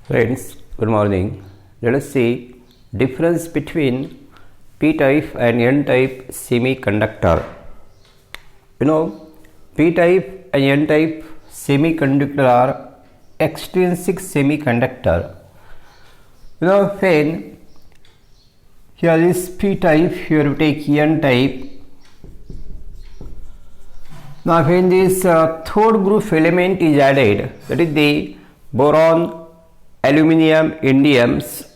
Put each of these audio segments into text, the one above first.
Friends, good morning. Let us see difference between p-type and n-type semiconductor. P-type and n-type semiconductor are extrinsic semiconductor. When here is p-type, here we take n-type. Now when this third group element is added, that is the boron, aluminium, indiums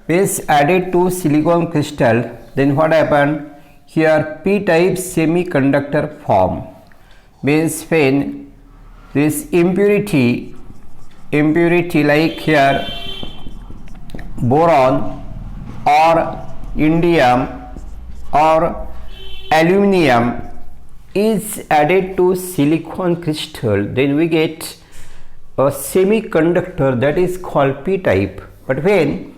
is added to silicon crystal, then what happened? Here p-type semiconductor form. Means when this impurity like here boron or indium or aluminium is added to silicon crystal, then we get a semiconductor that is called p-type. But when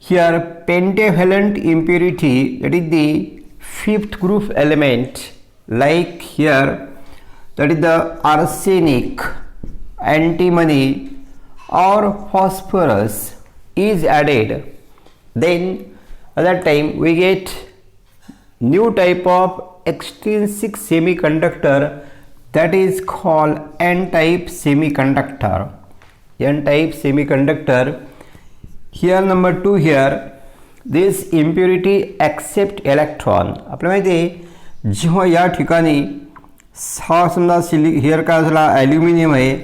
here pentavalent impurity, that is the fifth group element, like here that is the arsenic, antimony or phosphorus is added, then at that time we get new type of extrinsic semiconductor, that is called n-type semiconductor. N-type semiconductor. Here number 2, here this impurity accept electron. आपल्याला माहिती आहे जेव्हा या ठिकाणी हा समजा here काय झाला ॲल्युमिनियम आहे,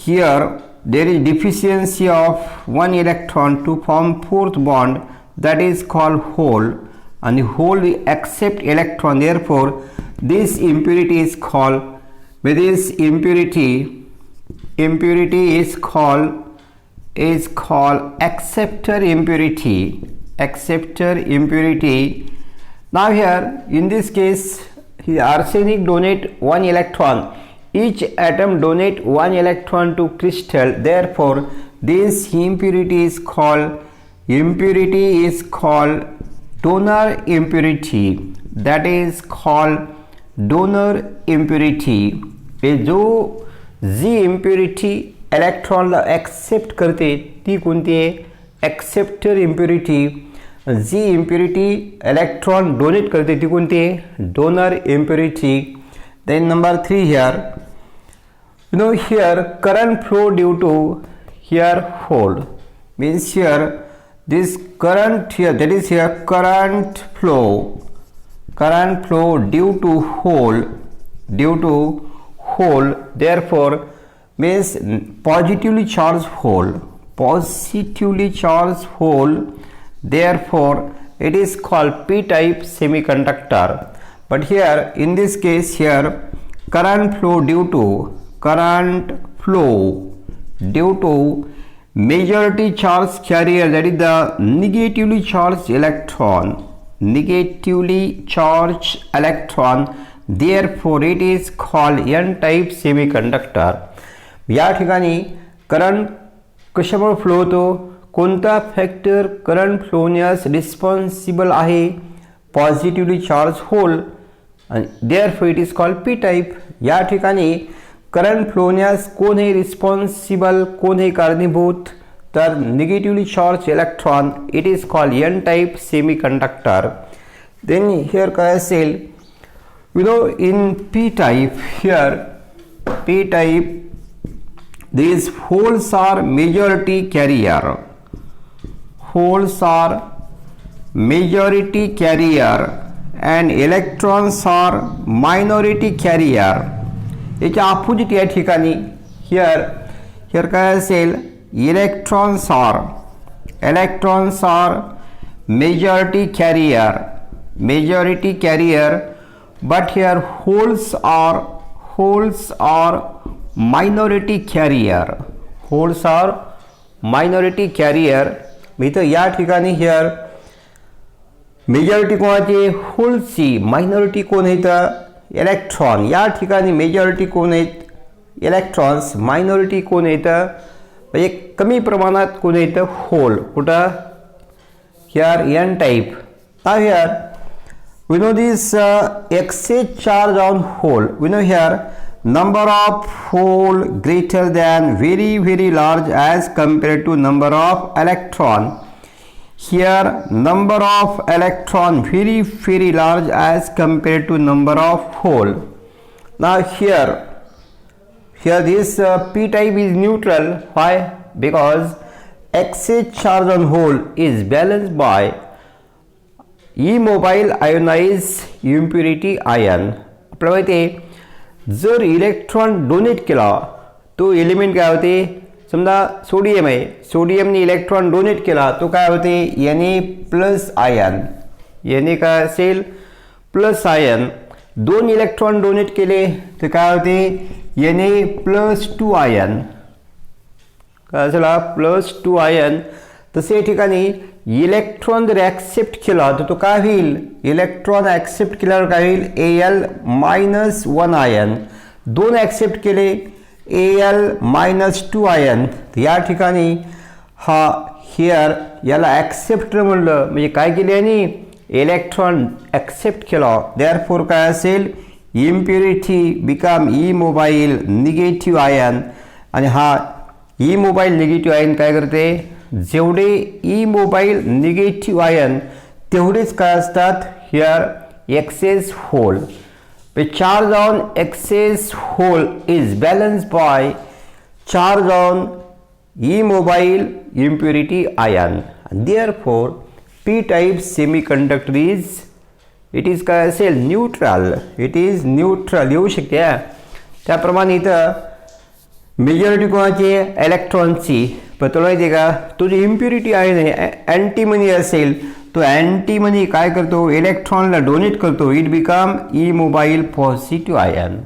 here there is deficiency of one electron to form fourth bond, that is called hole, and the hole accept electron, therefore this impurity is called, this impurity is called acceptor impurity. Now here in this case arsenic donate one electron, each atom donate one electron to crystal, therefore this impurity is called donor impurity, that is called donor impurity. जो जी impurity electron ला accept करते ती कोणती आहे? acceptor impurity. जी impurity electron donate करते ती कोणती आहे? donor impurity. Then number 3 here, here current flow due to here hole, means here this current here, that is here current flow due to hole, therefore means positively charged hole, therefore it is called p-type semiconductor. But here in this case here current flow due to majority charge carrier, that is the negatively charged electron, therefore it is called n-type semiconductor. या ठिकाणी current कशामुळे flow होतो, कोणता factor current flow होण्यास responsible आहे? Positively charge hole, therefore it is called p-type. या ठिकाणी current flow होण्यास कोण आहे रिस्पॉन्सिबल, कोण आहे कारणीभूत? तर negatively charge electron, it is called n-type semiconductor. Then here काय असेल, in p-type, here p-type these holes are majority carrier, and electrons are minority carrier. याच्या ऑपोजिट या ठिकाणी here काय असेल, electrons are majority carrier, but here holes are minority carrier. मी तर या ठिकाणी here मेजॉरिटी कोणाची? होलची. मायनॉरिटी कोण आहेत? इलेक्ट्रॉन. या ठिकाणी मेजॉरिटी कोण आहेत? इलेक्ट्रॉन्स. मायनॉरिटी कोण आहेत? म्हणजे कमी प्रमाणात कोण आहेत? होल. कुठं? Here n-type. Now here we know this excess charge on hole. We know here number of hole greater than very large as compared to number of electron. Here number of electron very large as compared to number of hole. Now here this p type is neutral. Why? Because excess charge on hole is balanced by immobile ionise impurity ion. आपल्याला माहिती आहे जर electron donate केला तो element काय होते, समजा sodium आहे, सोडियमने इलेक्ट्रॉन डोनेट केला तो काय होते Na+ आयन. Na काय असेल प्लस आयन. दोन इलेक्ट्रॉन डोनेट केले तर काय होते Na+2 आयन. काय झाला +2 आयन. तसे ठिकाणी इलेक्ट्रॉन जर ॲक्सेप्ट केला तर तो काय होईल, इलेक्ट्रॉन ॲक्सेप्ट केल्यावर काय होईल Al-1 आयन. दोन ॲक्सेप्ट केले Al-2 आयन. या ठिकाणी हा हिअर याला ॲक्सेप्टर म्हणलं म्हणजे काय केले आणि इलेक्ट्रॉन ॲक्सेप्ट केला. देअरफॉर काय असेल इम्प्युरिटी बिकम इमोबाईल निगेटिव्ह आयन. आणि हा इमोबाईल निगेटिव्ह आयन काय करते, जेवढे इमोबाईल निगेटिव्ह आयन तेवढेच काय असतात here excess hole. Charge on excess hole is balance by charge on immobile impurity ion. Therefore P type semiconductor it is काय असेल न्यूट्रल. इट इज न्यूट्रल येऊ शकते. त्याप्रमाणे इथं मेजॉरिटी कोणाची इलेक्ट्रॉनची. पण तुला माहिती आहे का, तो जो इम्प्युरिटी आहे ना अँटीमनी असेल तो अँटीमनी काय करतो इलेक्ट्रॉनला डोनेट करतो. It become immobile positive ion.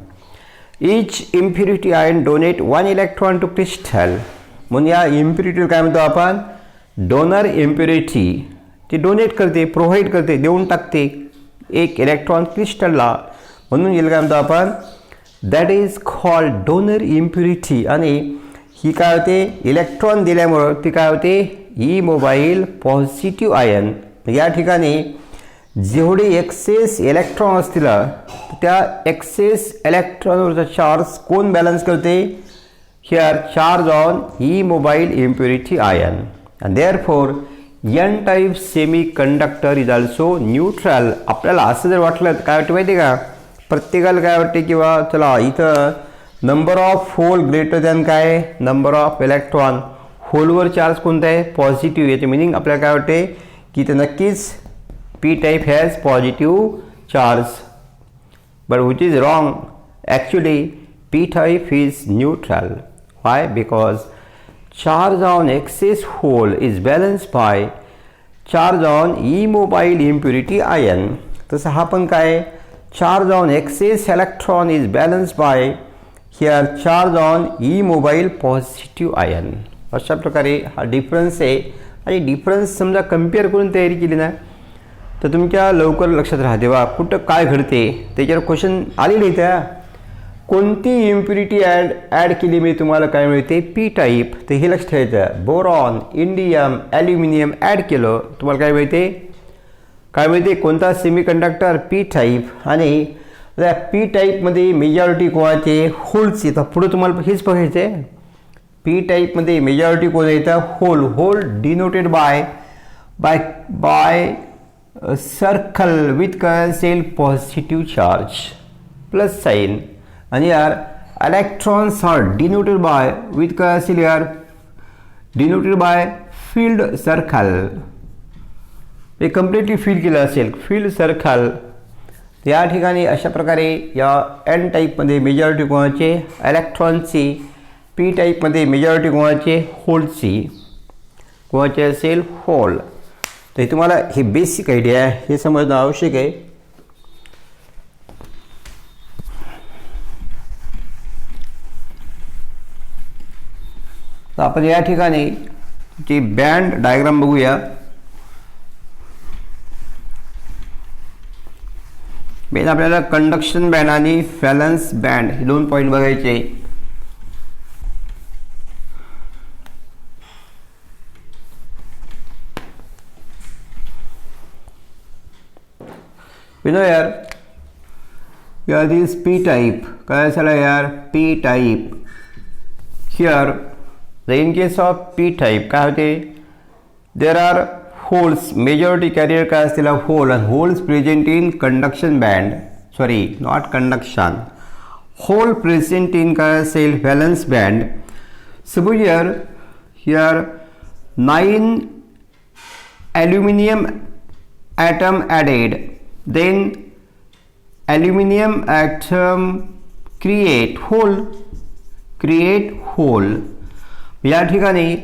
Each impurity ion donate 1 electron to crystal. म्हणून या इम्प्युरिटीला काय म्हणतो आपण डोनर इम्प्युरिटी. ती डोनेट करते, प्रोव्हाइड करते, देऊन टाकते एक इलेक्ट्रॉन क्रिस्टलला. म्हणून याला काय म्हणतो आपण that is called donor impurity. आणि ही काय होते इलेक्ट्रॉन दिल्यामुळं ती काय होते इमोबाईल पॉझिटिव्ह आयन. या ठिकाणी जेवढे एक्सेस इलेक्ट्रॉन असतील त्या एक्सेस इलेक्ट्रॉनवरचा चार्ज कोण बॅलन्स करते, here charge on immobile impurity ion. And therefore N type semi conductor is also neutral. आपल्याला असं जर वाटलं काय वाटतं माहिती आहे का, प्रत्येकाला काय वाटते किंवा चला इथं number of hole greater than काय नंबर ऑफ इलेक्ट्रॉन. होलवर चार्ज कोणता आहे पॉझिटिव्ह. याचे मिनिंग आपल्याला काय वाटते की इथं नक्कीच P type has positive charge. But which is wrong. Actually P type is neutral. Why? Because charge on excess hole is balance by charge on immobile impurity ion. तसं हा पण काय charge on excess electron is balance by here charge on immobile positive ion. अशा प्रकारे हा difference आहे. आणि difference समजा कम्पेअर करून तयारी केली ना तर तुमच्या लवकर लक्षात राहते वा कुठं काय घडते. त्याच्यावर क्वेश्चन आलेले त्या कोणती इम्प्युरिटी ॲड केली मी तुम्हाला काय मिळते पी टाईप. तर हे लक्ष ठेवायचं. बोरॉन इंडियम ॲल्युमिनियम ॲड केलं तुम्हाला काय मिळते कोणता सेमीकंडक्टर पी टाईप. आणि त्या पी टाईपमध्ये मेजॉरिटी कोणाचे होलची. तर पुढे तुम्हाला हेच बघायचं आहे पी टाईपमध्ये मेजॉरिटी कोण येतं hole. Hole denoted by circle with काय असेल पॉझिटिव्ह चार्ज प्लस साईन. आणि यार electrons are denoted by with काय असेल यार डिनोटेड बाय फील्ड सर्कल. हे कम्प्लिटली फील केलं असेल फील्ड सर्कल. या ठिकाणी अशा प्रकारे या एन टाईपमध्ये मेजॉरिटी कोणाचे इलेक्ट्रॉनची, पी टाईपमध्ये मेजॉरिटी कोणाचे होलची. कोणाचे असेल होल. तर तुम्हाला हे बेसिक आयडिया आहे हे समजणं आवश्यक आहे. तर आपण या ठिकाणी जी बँड डायग्राम बघूया. मेन आपल्याला कंडक्शन बँड आणि व्हॅलन्स बँड हे दोन पॉईंट बघायचे. यार here this p type काय झालं यार p type here the in case of p type काय होते there are holes majority carrier काय असतील hole and holes present in conduction band sorry not conduction hole present in काय असेल valence band suppose here 9 aluminum atom added then aluminum atom create hole या ठिकाणी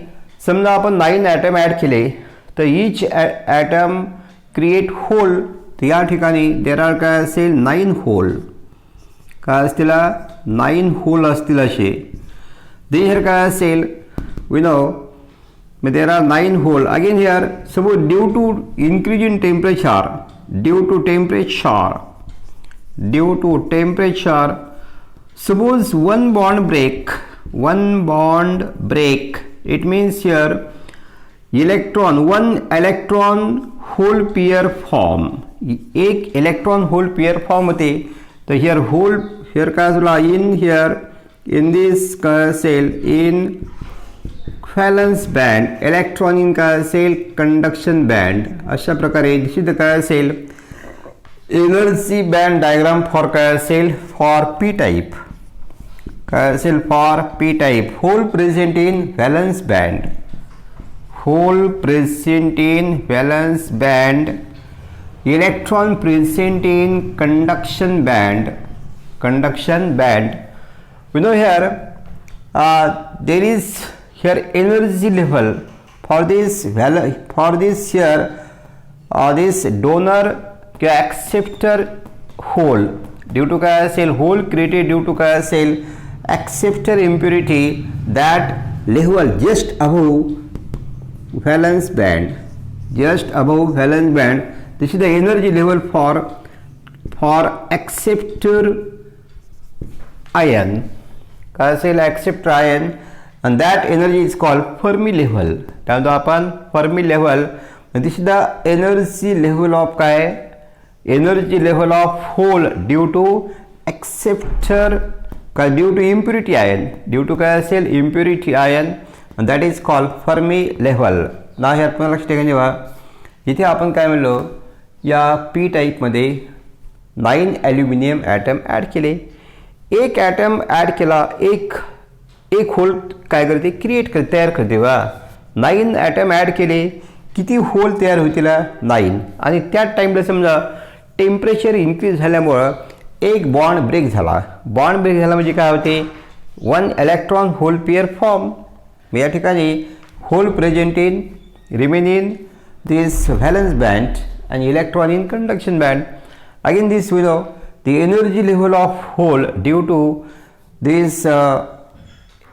समजा आपण 9 ॲटम ॲड केले तर each atom create hole तर या ठिकाणी देर आर काय असेल 9 होल काय असतील 9 होल असतील असे देर काय असेल we know there are 9 hole again here suppose due to increase in temperature suppose one bond break it means here one electron hole pair form एक electron hole pair form होते तर here काय झाला in this cell in valence band electron in काय असेल conduction band अशा प्रकारे दिसत काय असेल energy band diagram for काय असेल for p type काय असेल for p type hole present in valence band electron present in conduction band we know here there is here energy level for this here this donor acceptor hole due to काय असेल hole created due to काय असेल acceptor impurity that level just above valence band this is the energy level for acceptor ion काय असेल acceptor ion and that energy is called Fermi level त्यामुळे आपण Fermi level this is the energy level of काय energy level of hole due to acceptor काय due to impurity ion due to काय असेल impurity ion and that is called Fermi level ना हे आपण लक्षात ठेवा जेव्हा इथे आपण काय म्हणलो या p टाइप मध्ये 9 ॲल्युमिनियम ॲटम ॲड केले एक ॲटम ॲड केला एक होल काय करते तयार करते वा 9 ॲटम ॲड केले किती होल तयार होतील 9 आणि त्याच टाइमला समजा टेम्परेचर इन्क्रीज झाल्यामुळं एक बॉन्ड ब्रेक झाला म्हणजे काय होते 1 इलेक्ट्रॉन होल पेअर फॉर्म या ठिकाणी hole present in remain in this valence band and electron in conduction band again this we know the energy level of hole due to this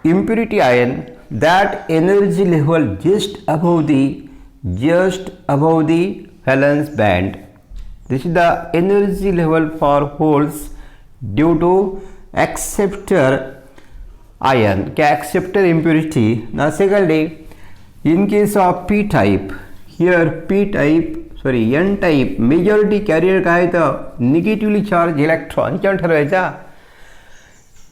impurity ion that energy level just above the valence band this is the energy level for holes due to acceptor ion acceptor impurity now secondly in case of p type here n type majority carrier काय तर negatively charge electron किंवा ठरवायचा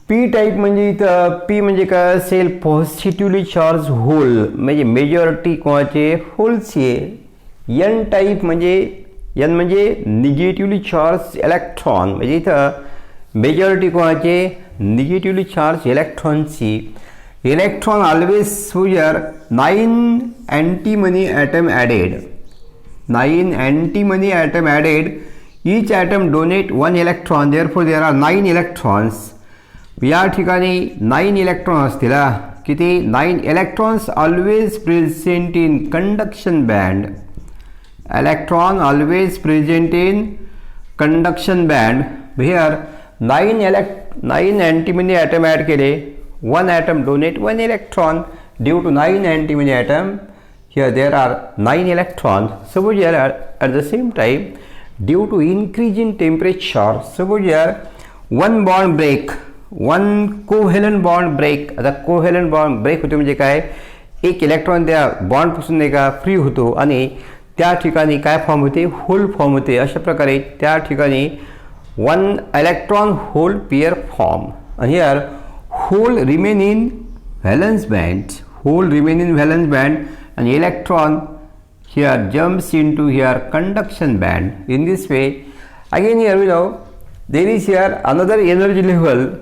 P type म्हणजे इथं P म्हणजे काय असेल positively charge hole म्हणजे मेजॉरिटी कोणाचे होल्सचे एन टाइप म्हणजे एन म्हणजे निगेटिव्हली चार्ज इलेक्ट्रॉन म्हणजे इथं मेजॉरिटी कोणाचे निगेटिव्हली चार्ज इलेक्ट्रॉनची electron always here 9 antimony atom added 9 antimony atom added each atom donate 1 electron therefore there are 9 electrons या ठिकाणी 9 इलेक्ट्रॉन असतील किती 9 electrons always present in conduction band electron always present in conduction band here 9 antimony atom add केले 1 atom donate 1 electron due to 9 antimony atom here there are 9 electrons suppose here at the same time due to increase in temperature suppose here one bond break one covalent bond break आता covalent bond break होते म्हणजे काय एक electron त्या bond पासून नाही का free होतो आणि त्या ठिकाणी काय फॉर्म होते होल फॉर्म होते अशा प्रकारे त्या ठिकाणी one electron hole pair form, and here hole remain in valence band, and electron here jumps into here conduction band. In this way, again here we know there is here another energy level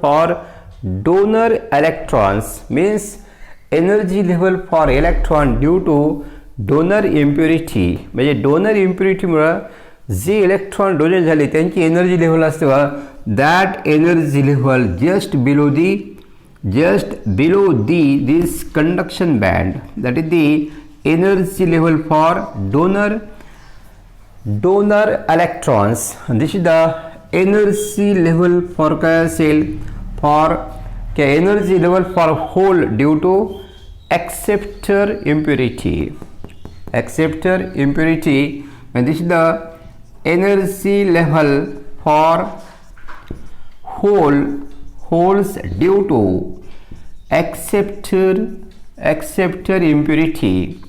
for donor electrons, means energy level for electron due to donor impurity. म्हणजे donor impurity मुळे जे electron donate झाले त्यांची energy level असते बघा, that energy level just below this conduction band, that is the energy level for donor electrons. And this is the energy level for काय असेल, for energy level for hole due to acceptor impurity, and this is the energy level for holes due to acceptor impurity.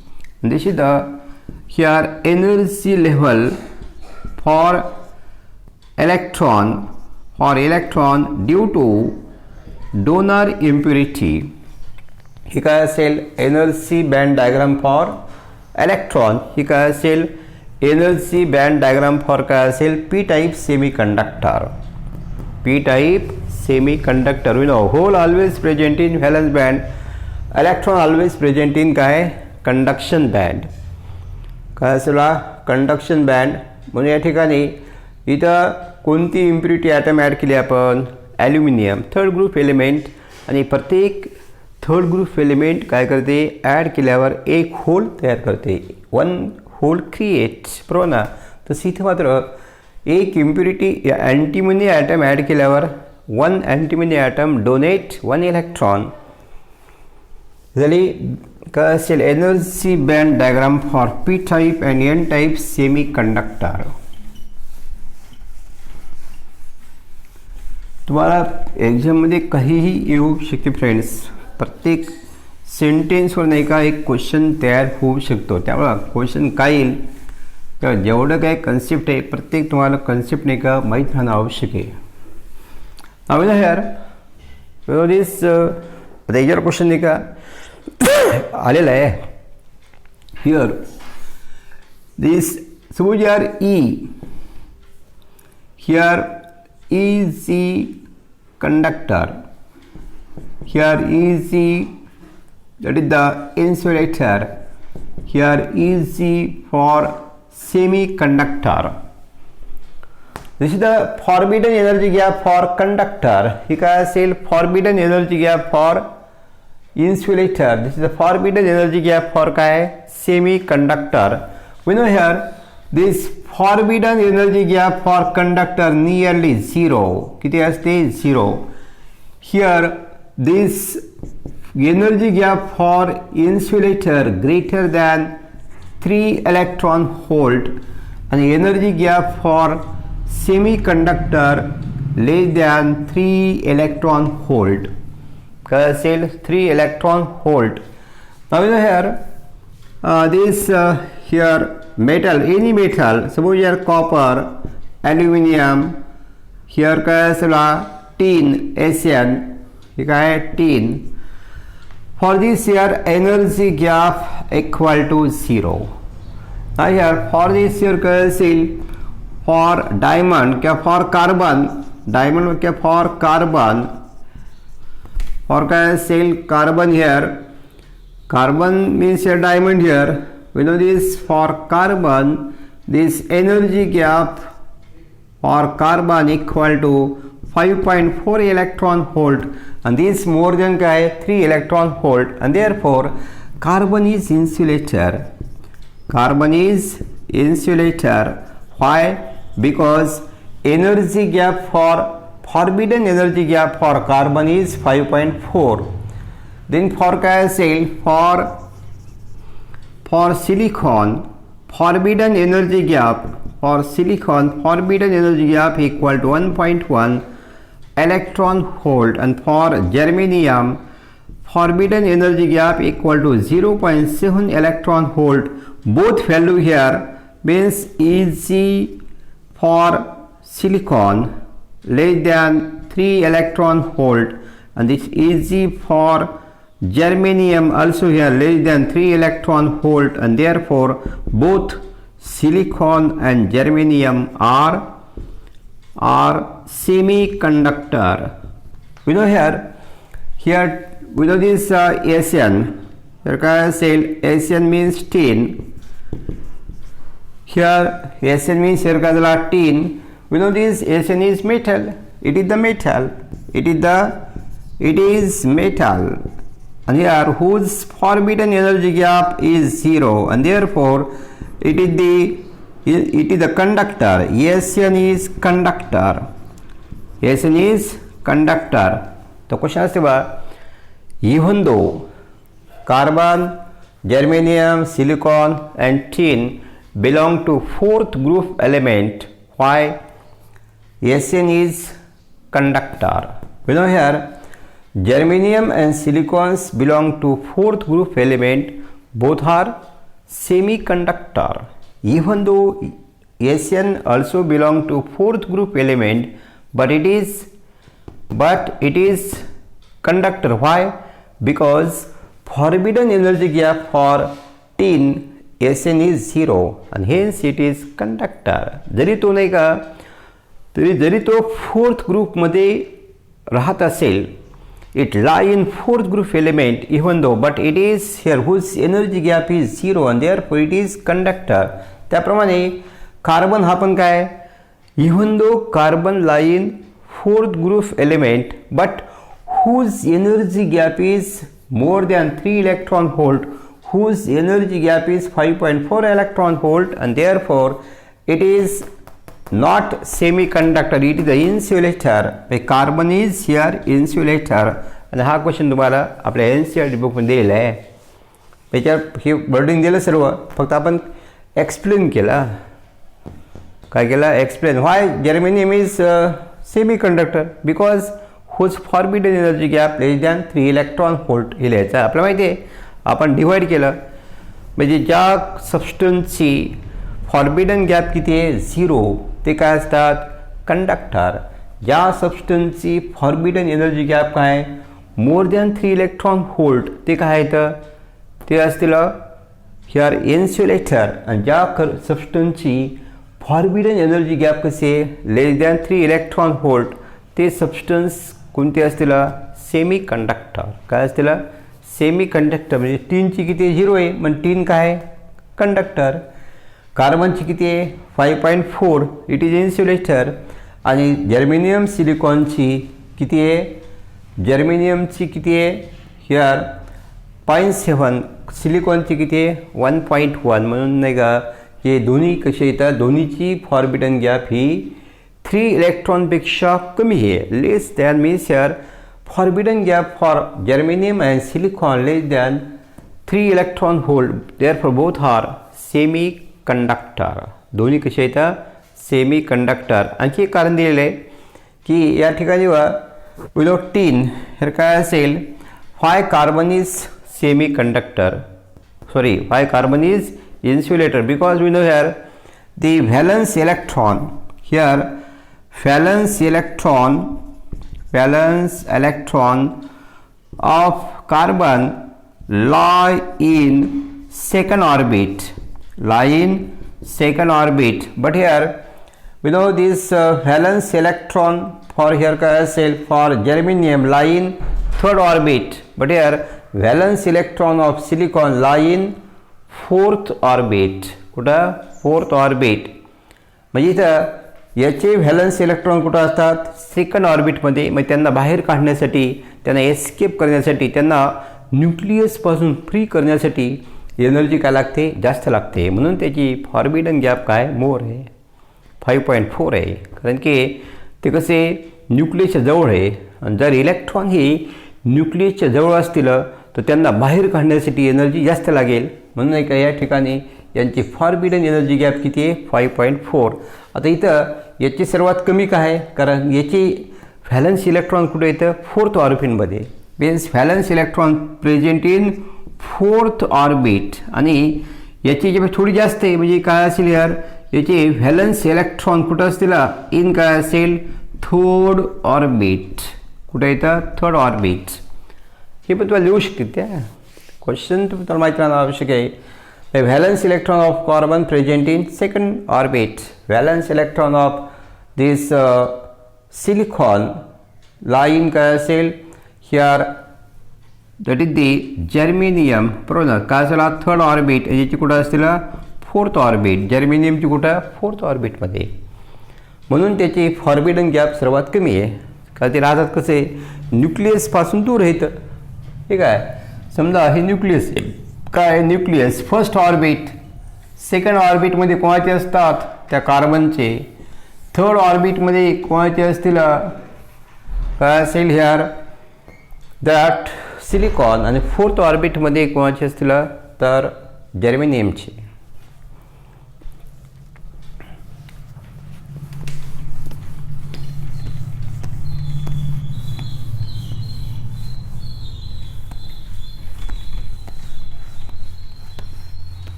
And this is the here energy level for electron due to donor impurity. ही काय असेल energy band diagram for electron. ही काय असेल energy band diagram for काय असेल P type semiconductor. We know hole always present in valence band, electron always present in काय conduction band. काय असेल कंडक्शन बँड. म्हणून या ठिकाणी इथं कोणती इम्प्युरिटी ॲटम ॲड केली आपण, ॲल्युमिनियम थर्ड ग्रुप एलिमेंट. आणि प्रत्येक थर्ड ग्रुप एलिमेंट काय करते, ॲड केल्यावर एक होल तयार करते, वन होल क्रिएट, बरोबर ना. तसं इथं मात्र एक इम्प्युरिटी अँटीमनी ॲटम ॲड केल्यावर one antimony atom donate one electron. झाली काय असेल energy band diagram for P type and N type semi conductor. तुम्हाला एक्झाममध्ये काहीही येऊ शकते फ्रेंड्स, प्रत्येक सेंटेन्सवर नाही का एक क्वेश्चन तयार होऊ शकतो. त्यामुळं क्वेश्चन काय येईल तर जेवढं काय कन्सेप्ट आहे प्रत्येक तुम्हाला कन्सेप्ट नाही का माहीत राहणं आवश्यक आहे. आम्हाला यार दिस रेग्युलर क्वेश्चन नाही का आलेला आहे. हिअर दिस सपोज यार E, here is the conductor, here is the, that is the insulator, here is the for semiconductor. This is the forbidden energy gap for conductor. He can say forbidden energy gap for insulator. This is the forbidden energy gap for काय semiconductor. We know here this forbidden energy gap for conductor nearly zero. किती असते, zero. Here this energy gap for insulator greater than 3 electron volt and energy gap for semiconductor less than 3 electron volt. काय असेल 3 electron volt. Now here this here metal, any metal, suppose here copper, aluminum, here काय असेल tin, ASN, हे काय tin. For this here energy gap equal to 0. Now here for this here काय असेल for diamond क्या for carbon, diamond क्या for carbon, for काय असेल carbon here, carbon means here diamond here. We know this for carbon, this energy gap for carbon equal to 5.4 electron volt, and this more than 3 electron volt, and therefore carbon is insulator. Carbon is insulator. Why? Because energy gap for forbidden energy gap for carbon is 5.4. Then for for silicon, forbidden energy gap for silicon, forbidden energy gap equal to 1.1 electron volt, and for germanium forbidden energy gap equal to 0.7 electron volt. Both value here means Eg for silicon less than 3 electron volt, and this is for germanium also here less than 3 electron volt, and therefore both silicon and germanium are semiconductor. We know here we know this SN. Here I say SN means tin. Here SN means here tin. We know this SN is metal. It is the metal. It is metal. And here whose forbidden energy gap is 0, and therefore it is the conductor. SN is conductor. SN is conductor. The question is even though carbon, germanium, silicon and tin belong to fourth group element, why SN is conductor? We know here germanium and silicons belong to fourth group element, both are semiconductor. Even though SN also belong to fourth group element, but it is conductor. Why? Because forbidden energy gap for tin SN is 0, and hence it is conductor. जरी तो नाही का जरी तो fourth group मध्ये राहत असेल, it lie in fourth group element even though, but it is here whose energy gap is 0, and therefore it is conductor. त्याप्रमाणे कार्बन हा पण काय, even though carbon lie in fourth group element, but whose energy gap is more than 3 electron volt, whose energy gap is 5.4 electron volt, and therefore it is not semiconductor, it is the insulator. Carbon is here insulator. आणि हा question तुम्हाला आपल्या NCERT बुकमध्ये दिलेला आहे. त्याच्यावर हे wording दिलं सर्व, फक्त आपण एक्सप्लेन केला. काय केला? Explain why germanium is semiconductor because whose forbidden energy gap less than 3 electron volt हे लिहायचं. आपल्याला माहिती आहे आपण डिवाइड केलं म्हणजे ज्या सबस्टन्सची फॉरबिडन गॅप किती आहे 0 ते काय असतात कंडक्टर. ज्या सबस्टन्सची फॉरबिडन एनर्जी गॅप काय मोर दॅन 3 इलेक्ट्रॉन व्होल्ट ते काय येतं ते असतील हिअर इन्सुलेटर. आणि ज्या सबस्टन्सची फॉरबिडन एनर्जी गॅप कसे लेस दॅन 3 इलेक्ट्रॉन व्होल्ट ते सबस्टन्स कोणते असतील सेमी कंडक्टर. काय असतील सेमी कंडक्टर. म्हणजे टीनची किती 0 आहे मग टीन काय कंडक्टर. कार्बनची किती आहे 5.4 इट इज इन्सुलेटर. आणि जर्मेनियम सिलिकॉनची किती आहे जर्मेनियमची किती आहे हिअर 0.7 सिलिकॉनची किती आहे 1.1. म्हणून नाही का हे दोन्ही कसे येतात दोन्हीची फॉरबिडन गॅप ही 3 इलेक्ट्रॉनपेक्षा कमी आहे. Less than means here forbidden gap for germanium and silicon less than 3 electron volt. Therefore both are semi conductor. दोन्ही कसे येतात सेमी कंडक्टर. आणखी एक कारण दिलेलं आहे की या ठिकाणी विदाउट टीन हे काय असेल why carbon is semi conductor sorry why carbon is insulator because we know here the valence electron here valence electron of carbon lie in second orbit but here we know this valence electron for here cell for germanium lie in third orbit but here valence electron of silicon lie in fourth orbit. कुठं fourth orbit. म्हणजे इथं याचे valence electron कुठं असतात second ऑर्बिटमध्ये. मग त्यांना बाहेर काढण्यासाठी त्यांना एस्केप करण्यासाठी त्यांना न्यूक्लियसपासून फ्री करण्यासाठी एनर्जी काय लागते जास्त लागते. म्हणून त्याची फॉरबिडन गॅप काय मोर आहे 5.4 आहे. कारण की ते कसे न्यूक्लियसच्या जवळ आहे. आणि जर इलेक्ट्रॉन ही न्यूक्लियसच्या जवळ असतील तर त्यांना बाहेर काढण्यासाठी एनर्जी जास्त लागेल. म्हणून नाही का या ठिकाणी यांची फॉरबिडन एनर्जी गॅप किती आहे 5.4. आता इथं याची सर्वात कमी काय आहे कारण याची व्हॅलन्स इलेक्ट्रॉन कुठे येतं फोर्थ ऑर्बिटमध्ये. Means valence electron present in fourth orbit. आणि याची जी थोडी जास्त आहे म्हणजे काय असेल यार याचे व्हॅलन्स इलेक्ट्रॉन कुठं असतील इन काय असेल थर्ड ऑर्बिट. कुठं येतं थर्ड ऑर्बिट. हे पण तुम्हाला लिहू शकते त्या क्वेश्चन तुम्हाला माहिती राहणं आवश्यक आहे. Valence electron of carbon present in second orbit. Valence electron of this silicon line काय असेल here that is the germanium बरोबर. काय असेल थर्ड ऑर्बिट याची कुठं असतील फोर्थ ऑर्बिट. जर्मेनियमची कुठं फोर्थ ऑर्बिटमध्ये. म्हणून त्याची फॉर्बिडन गॅप सर्वात कमी आहे. का ते राहतात कसे न्यूक्लियसपासून दूर येतं. ठीक आहे. समजा हे न्यूक्लियस आहे काय न्यूक्लियस फर्स्ट ऑर्बिट सेकंड ऑर्बिटमध्ये कोणाचे असतात त्या कार्बनचे. थर्ड ऑर्बिटमध्ये कोणाचे असतील काय असेल हिअर दॅट सिलिकॉन. आणि फोर्थ ऑर्बिटमध्ये कोणाचे असतील तर जर्मेनियमचे.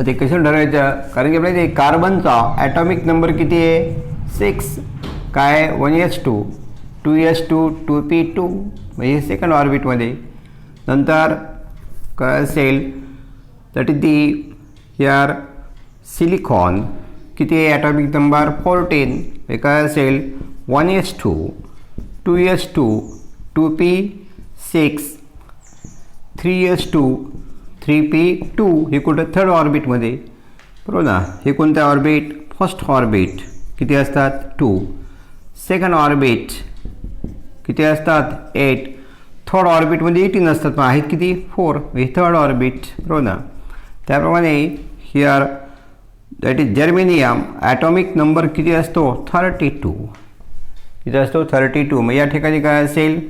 ते कसं ठरवायचं कारण की आपल्याला कार्बनचा ॲटॉमिक नंबर किती आहे 6. काय 1s2 2s2 2p2 म्हणजे सेकंड ऑर्बिटमध्ये. नंतर काय असेल that is the here silicon किती आहे ॲटॉमिक नंबर 14. हे काय असेल 1s2 2s2 2p6 3s2 3p2. हे कुठं थर्ड ऑर्बिटमध्ये बरोबर ना. हे कोणत्या ऑर्बिट फर्स्ट ऑर्बिट किती असतात 2. सेकंड ऑर्बिट किती असतात 8. थर्ड ऑर्बिटमध्ये 18 असतात पण आहेत किती 4. हे थर्ड ऑर्बिट बरोबर ना. त्याप्रमाणे here that is germanium atomic number किती असतो 32. किती असतो 32. मग या ठिकाणी काय असेल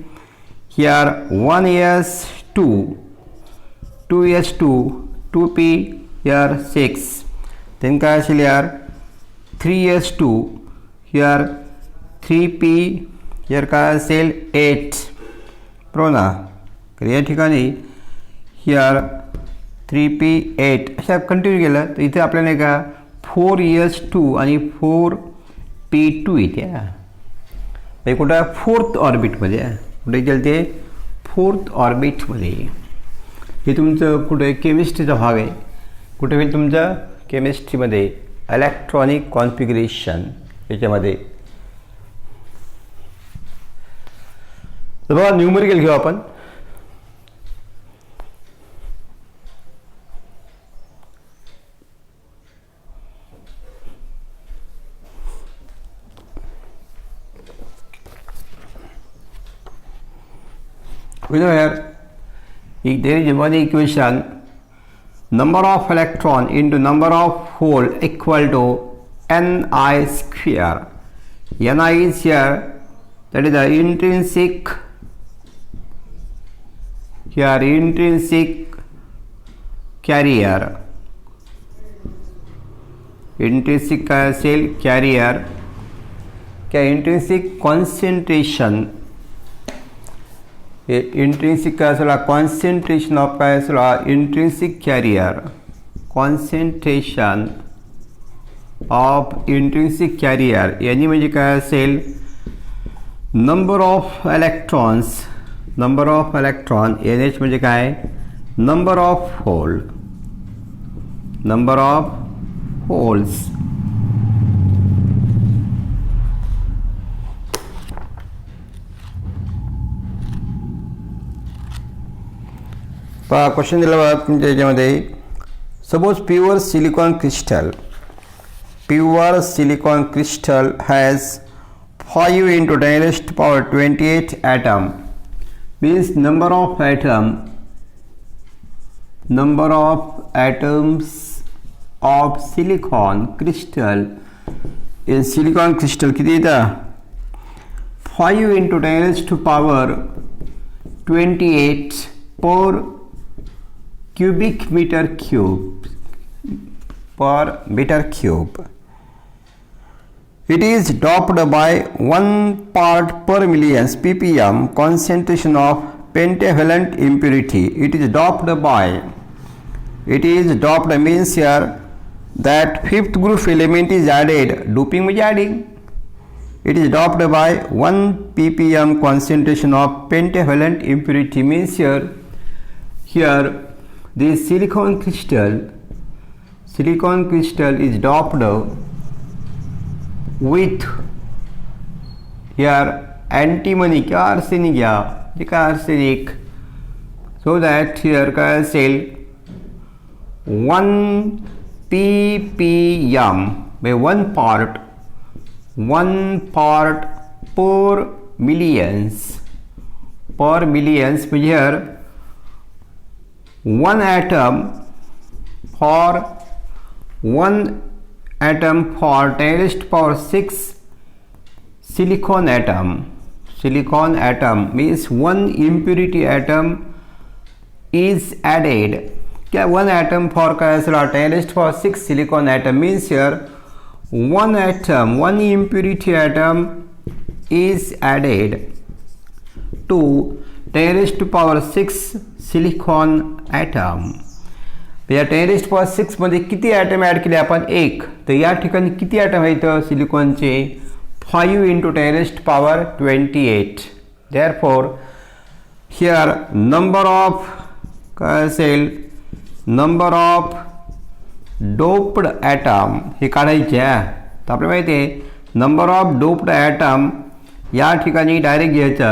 here 1s2 2s2 2p here 6. then काय असेल यार 3s2 हिअर 3p हिअर काय असेल 8 बरोबर ना. तर या ठिकाणी हिअर 3p8 अशा कंटिन्यू केलं तर इथे आपल्याला का 4s2 आणि 4p2 इथे म्हणजे कुठं फोर्थ ऑर्बिटमध्ये कुठे गेलं ते फोर्थ ऑर्बिटमध्ये. हे तुमचं कुठे केमिस्ट्रीचा भाग आहे. कुठे होईल तुमचं केमिस्ट्रीमध्ये इलेक्ट्रॉनिक कॉन्फिगरेशन याच्यामध्ये. तर बघा न्यूमेरिकल घेऊ आपण. We know here if there is one equation number of electron into number of hole equal to ni square. Ni is here that is the intrinsic carrier. Intrinsic cell carrier क्या intrinsic concentration. Intrinsic काय असेल concentration of काय असेल intrinsic carrier. Concentration of intrinsic carrier यांनी म्हणजे काय असेल number of electrons. Number of electron NH म्हणजे काय number of hole. Number of holes. पहा क्वेश्चन दिला बघा तुमच्या याच्यामध्ये. Suppose pure silicon crystal has 5 into 10⁻28 atom. Means number of atoms of silicon crystal. In silicon crystal किती येतं 5 into 10⁻28 per cubic meter cube per meter cube. It is doped by 1 part per million ppm concentration of pentavalent impurity. It is doped by It is doped means here that fifth group element is added. Doping means adding. It is doped by 1 ppm concentration of pentavalent impurity means here this silicon crystal is doped with here antimony क्या arsenic या arsenic, so that here काय असेल 1 ppm by 1 part per millions म्हणजे here 1 atom for 10 raised power 6 silicon atom means 1 impurity atom is added. क्या 1 atom for 10 raised power 6 silicon atom means here 1 impurity atom is added to 10 raised to power 6 silicon atom. या 10 raised power 6 मध्ये किती item add केले आपण? 1. तर या ठिकाणी किती ॲटम आहेत सिलिकॉनचे? 5 into 10 raised power 28. Therefore here number of काय असेल? number of doped atom हे काढायचे आहे. तर आपल्याला माहिती आहे number of doped atom या ठिकाणी डायरेक्ट घ्यायचं.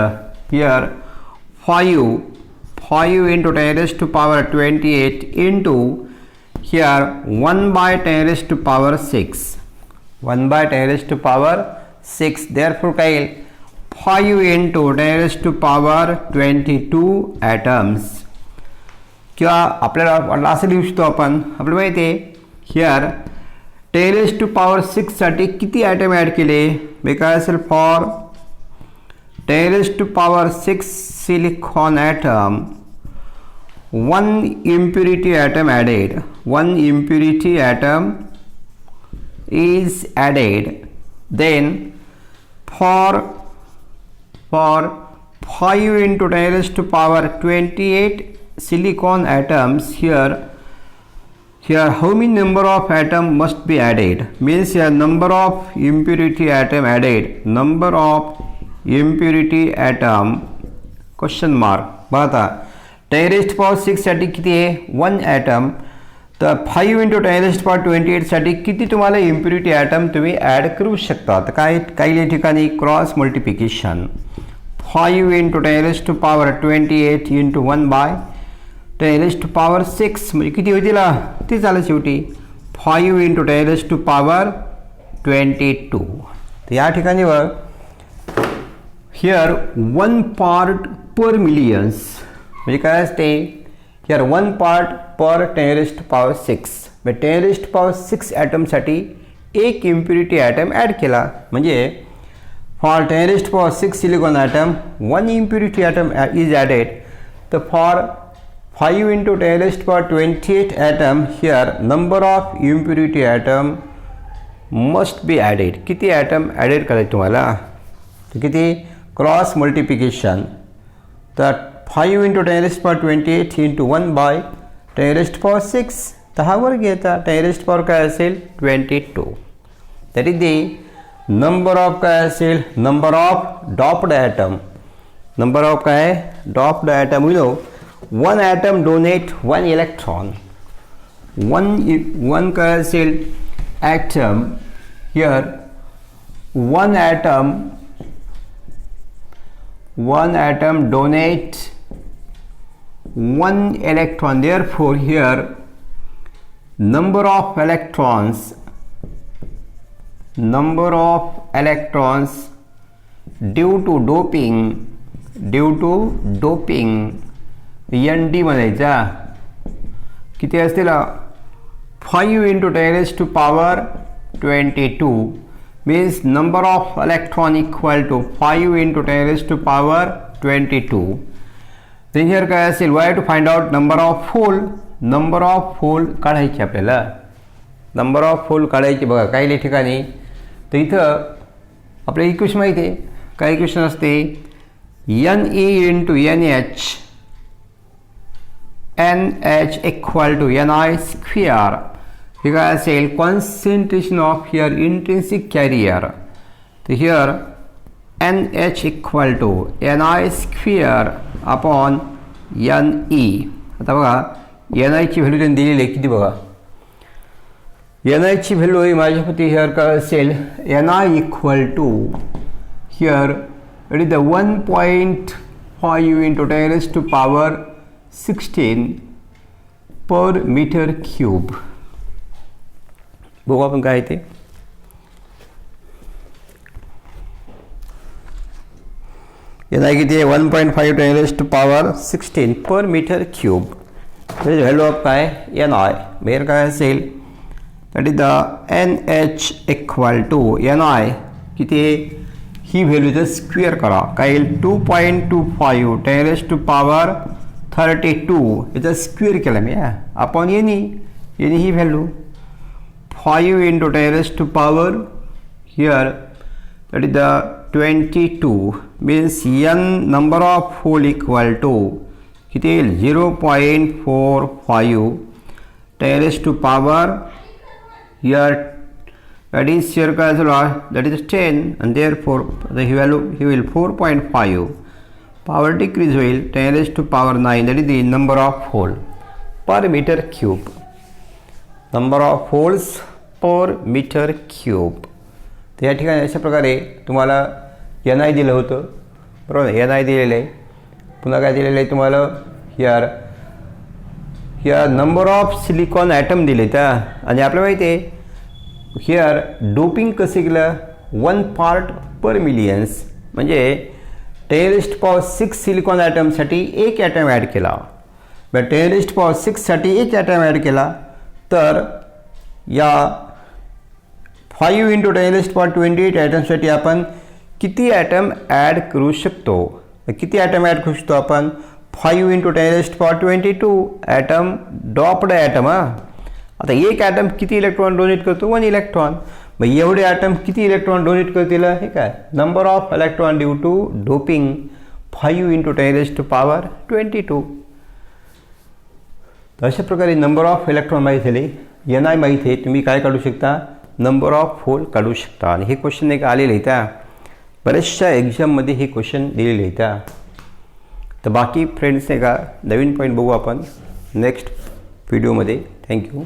here 5 into 10 raised to power 28 into here 1 by 10 raised to power 6. 1 by 10 raised to power 6. Therefore काय येईल? 5 into 10 raised to power 22 atoms. किंवा आपल्याला असं लिहू शकतो आपण. आपल्याला माहिती आहे here 10 raised to power 6 साठी किती ॲटम ॲड केले? काय असेल? For 10 raised to power 6 silicon atom 1 impurity atom added. 1 impurity atom is added. Then for 5 into 10 raised to power 28 silicon atoms here how many number of atom must be added? Means here number of impurity atom added. Number of impurity atom question mark. बघा 10 raised power 6 साठी किती आहे? 1 atom. तर 5 into 10 raised power 28 साठी किती तुम्हाला impurity atom तुम्ही add करू शकता? तर काही ठिकाणी cross multiplication 5 into 10 raised to power 28 into 1 by 10 raised to power 6 म्हणजे किती होतील? ते झालं शेवटी 5 into 10 raised to power 22. तर या ठिकाणी बघ here 1 part per millions म्हणजे काय असते? here 1 part per 10 raised to power 6 म्हणजे 10 raised to power 6 ॲटमसाठी एक इम्प्युरिटी ॲटम ॲड केला. म्हणजे for 10 raised to power 6 silicon atom 1 impurity atom is added. तर for 5 into 10 raised to power 28 atom here number of impurity atom must be added. किती item added करायचे तुम्हाला? तर किती? Cross multiplication. तर 5 into 10 raised to power 28 into 1 by 10 raised to power 6. तर हा वर्ग येता 10 raised to power काय असेल? 22. that is the number of काय असेल? number of doped atom. number of काय? doped atom. you know 1 atom donate 1 electron. 1 काय असेल? atom here 1 atom donate 1 electron. Therefore here number of electrons due to doping ND म्हणायचा. किती असतील? 5 into 10 raised to power 22 means number of electron equal to 5 into 10 raised to power 22. then here काय असेल? we have to find out number of hole काढायची आपल्याला. number of hole काढायची. बघा काही ठिकाणी तर इथं आपल्या इक्वेशन माहिती आहे. काय इक्वेशन असते? Ne into NH NH equal to Ni square. हे काय असेल concentration of here intrinsic carrier. तर here NH equal to Ni square upon Ne. आता बघा Ni ची व्हॅल्यू त्यांनी दिलेली आहे किती बघा. Ni ची व्हॅल्यू ही माझ्यापती हिअर काय असेल Ni equal to here it is the 1.5 into 10⁻16 per metre cube. बघू आपण काय ते. Ni किती आहे 1.5 10⁻16 per metre cube. Value of काय Ni मेर काय असेल that is the NH equal to Ni किती आहे ही व्हॅल्यूचं स्क्वेअर करा काय येईल 2.25 10⁻32 याचा स्क्वेअर केला मी upon Ni he value 5 into 10⁻, here that is the 22 means n number of hole equal to किती येईल 0.45 10⁻, here that is here काय असेल that is 10 and therefore the value he will 4.5 power decrease होईल 10⁻9 that is the number of hole per meter cube. Number of holes per metre cube. तर या ठिकाणी अशा प्रकारे तुम्हाला Ni दिलं होतं बरोबर. Ni दिलेलं आहे. पुन्हा काय दिलेलं आहे तुम्हाला here number of silicon atom दिले त्या. आणि आपल्याला माहिती आहे हिअर डोपिंग कसं केलं 1 पार्ट पर मिलियन्स म्हणजे 10⁻6 सिलिकॉन ॲटमसाठी एक ॲटम ॲड केला. 10⁻6 साठी एक ॲटम ॲड केला तर या 5 into 10⁻28 ॲटमसाठी आपण किती ॲटम ॲड करू शकतो. किती ॲटम ॲड करू शकतो आपण 5 into 10⁻22 ॲटम डॉप्ड ॲटम. आता एक ॲटम किती इलेक्ट्रॉन डोनेट करतो 1 इलेक्ट्रॉन. मग एवढे ॲटम किती इलेक्ट्रॉन डोनेट करतील हे काय number of electron due to doping 5 into 10⁻22. तर अशा प्रकारे नंबर ऑफ इलेक्ट्रॉन माहीत झाले. Ni माहीत आहे तुम्ही काय काढू शकता नंबर ऑफ होल काढू शकता. आणि हे क्वेश्चन एक आलेले आहे त्या बऱ्याचशा एक्झाममध्ये हे क्वेश्चन दिलेले आहे त्या. तर बाकी फ्रेंड्स नाही का नवीन पॉईंट बघू आपण नेक्स्ट व्हिडिओमध्ये. थँक्यू.